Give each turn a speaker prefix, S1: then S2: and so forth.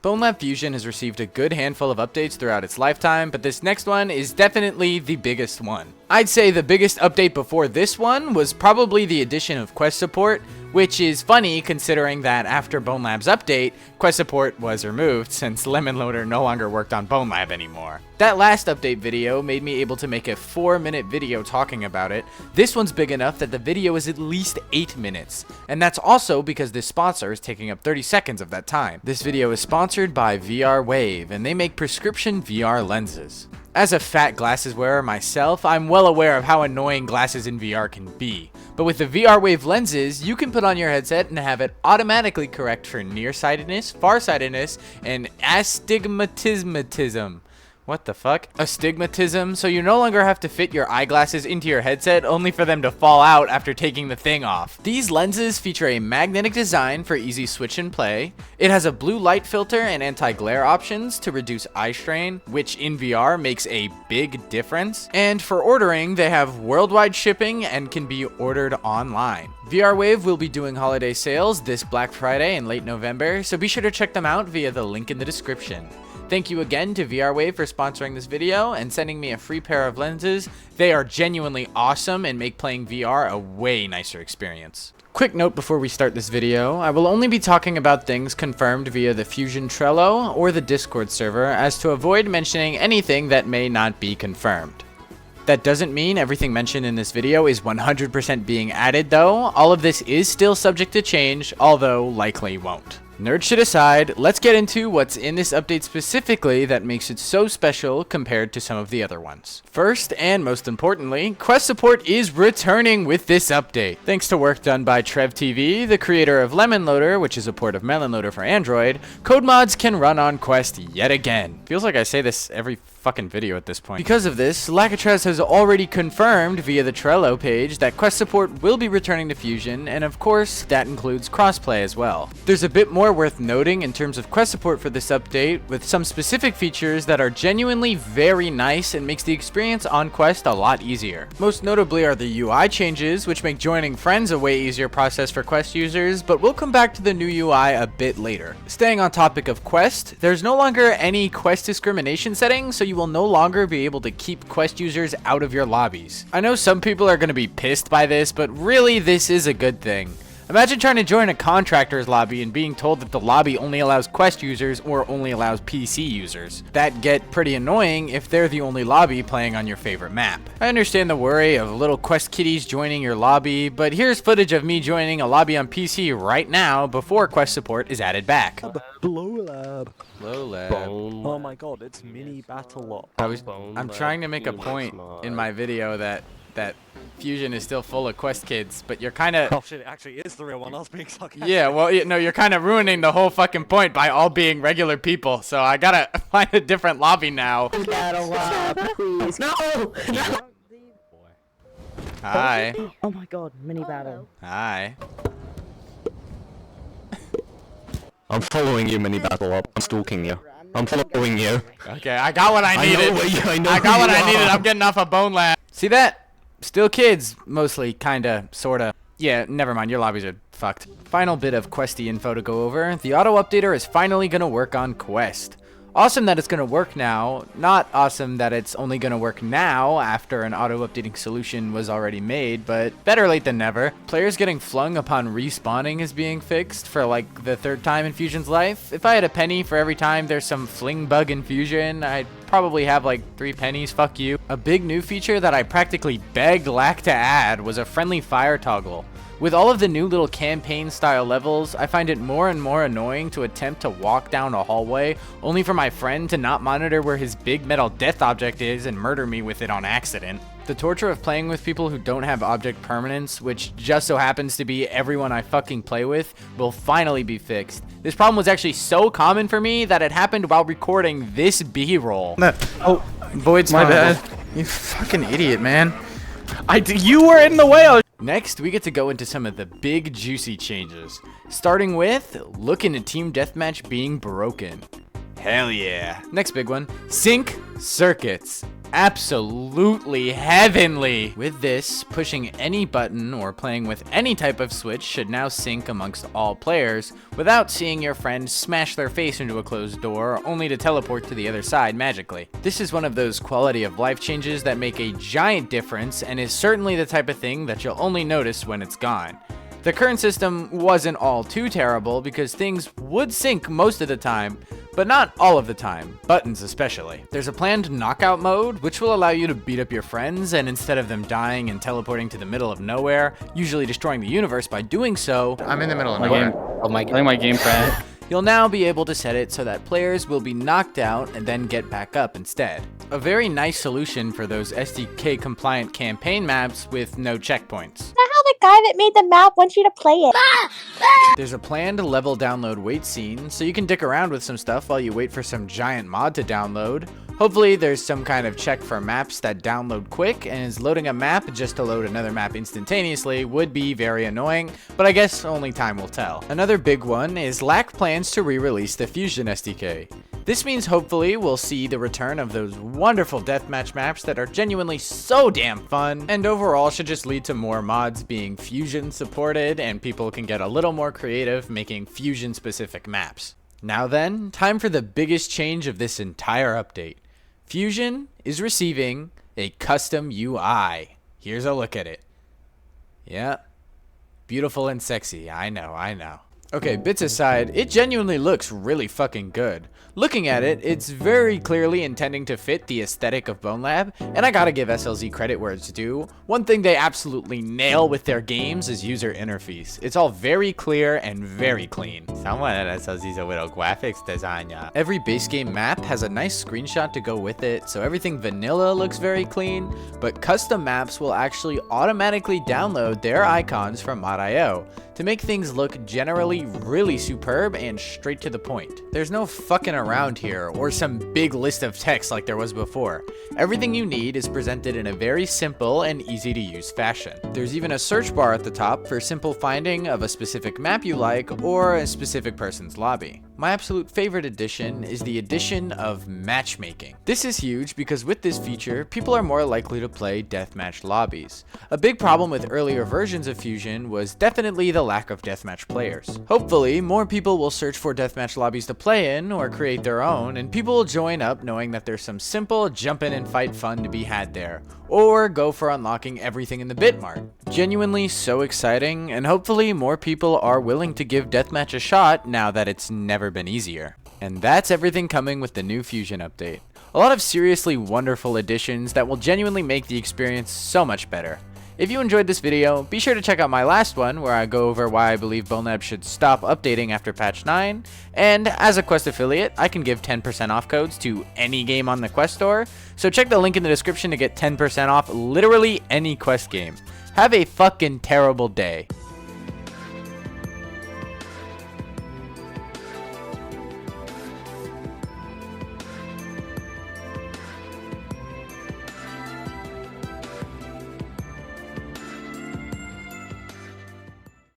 S1: Bonelab Fusion has received a good handful of updates throughout its lifetime, but this next one is definitely the biggest one. I'd say the biggest update before this one was probably the addition of Quest support, which is funny considering that after Bonelab's update, Quest support was removed since Lemon Loader no longer worked on Bonelab anymore. That last update video made me able to make a 4-minute video talking about it. This one's big enough that the video is at least 8 minutes, and that's also because this sponsor is taking up 30 seconds of that time. This video is sponsored by VRWave, and they make prescription VR lenses. As a fat glasses wearer myself, I'm well aware of how annoying glasses in VR can be. But with the VRWave lenses, you can put on your headset and have it automatically correct for nearsightedness, farsightedness, and astigmatism. What the fuck? Astigmatism, so you no longer have to fit your eyeglasses into your headset only for them to fall out after taking the thing off. These lenses feature a magnetic design for easy switch and play. It has a blue light filter and anti-glare options to reduce eye strain, which in VR makes a big difference. And for ordering, they have worldwide shipping and can be ordered online. VRWave will be doing holiday sales this Black Friday in late November, so be sure to check them out via the link in the description. Thank you again to VRWave for sponsoring this video and sending me a free pair of lenses. They are genuinely awesome and make playing VR a way nicer experience. Quick note before we start this video, I will only be talking about things confirmed via the Fusion Trello or the Discord server as to avoid mentioning anything that may not be confirmed. That doesn't mean everything mentioned in this video is 100% being added though. All of this is still subject to change, although likely won't. Nerd shit aside, let's get into what's in this update specifically that makes it so special compared to some of the other ones. First, and most importantly, Quest support is returning with this update. Thanks to work done by TrevTV, the creator of Lemon Loader, which is a port of Melon Loader for Android, code mods can run on Quest yet again. Feels like I say this every fucking video at this point. Because of this, Lakatrez has already confirmed via the Trello page that Quest support will be returning to Fusion, and of course, that includes crossplay as well. There's a bit more worth noting in terms of Quest support for this update, with some specific features that are genuinely very nice and makes the experience on Quest a lot easier. Most notably are the UI changes, which make joining friends a way easier process for Quest users, but we'll come back to the new UI a bit later. Staying on topic of Quest, there's no longer any Quest discrimination settings, so you will no longer be able to keep Quest users out of your lobbies. I know some people are going to be pissed by this, but really this is a good thing. Imagine trying to join a contractor's lobby and being told that the lobby only allows Quest users or only allows PC users. That'd get pretty annoying if they're the only lobby playing on your favorite map. I understand the worry of little Quest kitties joining your lobby, but here's footage of me joining a lobby on PC right now before Quest support is added back.
S2: Bonelab.
S1: Bonelab.
S2: Oh my god, it's Minibattle.
S1: I'm trying to make a point in my video that Fusion is still full of Quest kids, but you're kind of...
S2: Oh shit, it actually is the real one. I was being sarcastic.
S1: Yeah, well, no, you're kind of ruining the whole fucking point by all being regular people, so I gotta find a different lobby now.
S3: Please. No!
S1: Hi.
S3: Oh my god, Minibattle.
S1: Hi.
S4: I'm following you, Minibattle. I'm stalking you. I'm following you.
S1: Okay, I got what I needed. I got what I needed. I'm getting off of Bonelab. See that? Still kids, mostly, kinda, sorta. Yeah, never mind, your lobbies are fucked. Final bit of Questy info to go over. The auto updater is finally gonna work on Quest. Awesome that it's gonna work now, not awesome that it's only gonna work now after an auto updating solution was already made, but better late than never. Players getting flung upon respawning is being fixed for like the 3rd time in Fusion's life. If I had a penny for every time there's some fling bug in Fusion, I'd probably have like 3 pennies, fuck you. A big new feature that I practically begged Lack to add was a friendly fire toggle. With all of the new little campaign style levels, I find it more and more annoying to attempt to walk down a hallway only for my friend to not monitor where his big metal death object is and murder me with it on accident. The torture of playing with people who don't have object permanence, which just so happens to be everyone I fucking play with, will finally be fixed. This problem was actually so common for me that it happened while recording this B-roll.
S5: Oh, Void's my bad. You fucking idiot, man.
S1: You were in the way. Next, we get to go into some of the big juicy changes. Starting with, look into Team Deathmatch being broken. Hell yeah. Next big one, sync circuits. absolutely heavenly. With this, pushing any button or playing with any type of switch should now sync amongst all players without seeing your friend smash their face into a closed door only to teleport to the other side magically. This is one of those quality of life changes that make a giant difference and is certainly the type of thing that you'll only notice when it's gone. The current system wasn't all too terrible because things would sync most of the time, but not all of the time, buttons especially. There's a planned knockout mode, which will allow you to beat up your friends, and instead of them dying and teleporting to the middle of nowhere, usually destroying the universe by doing so,
S5: I'm in the middle of
S6: My
S5: nowhere.
S6: game. Oh my. I think my game crashed.
S1: you'll now be able to set it so that players will be knocked out and then get back up instead. A very nice solution for those SDK compliant campaign maps with no checkpoints.
S7: How the guy that made the map wants you to play it.
S1: There's a planned level download wait scene, so you can dick around with some stuff while you wait for some giant mod to download. Hopefully there's some kind of check for maps that download quick, and is loading a map just to load another map instantaneously would be very annoying, but I guess only time will tell. Another big one is lack plans to re-release the Fusion SDK. This means hopefully we'll see the return of those wonderful deathmatch maps that are genuinely so damn fun, and overall should just lead to more mods being Fusion supported and people can get a little more creative making Fusion specific maps. Now then, time for the biggest change of this entire update. Fusion is receiving a custom UI. Here's a look at it. Yeah, beautiful and sexy, I know. Okay, bits aside, it genuinely looks really fucking good. Looking at it, it's very clearly intending to fit the aesthetic of Bonelab, and I gotta give SLZ credit where it's due. One thing they absolutely nail with their games is user interface. It's all very clear and very clean. Someone at SLZ's a little graphics designer. Every base game map has a nice screenshot to go with it, so everything vanilla looks very clean, but custom maps will actually automatically download their icons from Mod.io to make things look generally really superb and straight to the point. There's no fucking around here or some big list of text like there was before. Everything you need is presented in a very simple and easy to use fashion. There's even a search bar at the top for simple finding of a specific map you like or a specific person's lobby. My absolute favorite addition is the addition of matchmaking. This is huge because with this feature, people are more likely to play deathmatch lobbies. A big problem with earlier versions of Fusion was definitely the lack of deathmatch players. Hopefully, more people will search for deathmatch lobbies to play in or create their own, and people will join up knowing that there's some simple jump in and fight fun to be had there, or go for unlocking everything in the Bitmart. Genuinely so exciting, and hopefully more people are willing to give deathmatch a shot now that it's never been easier. And that's everything coming with the new Fusion update. A lot of seriously wonderful additions that will genuinely make the experience so much better. If you enjoyed this video, be sure to check out my last one where I go over why I believe Bonelab should stop updating after patch 9, and as a Quest affiliate, I can give 10% off codes to any game on the Quest store, so check the link in the description to get 10% off literally any Quest game. Have a fucking terrible day.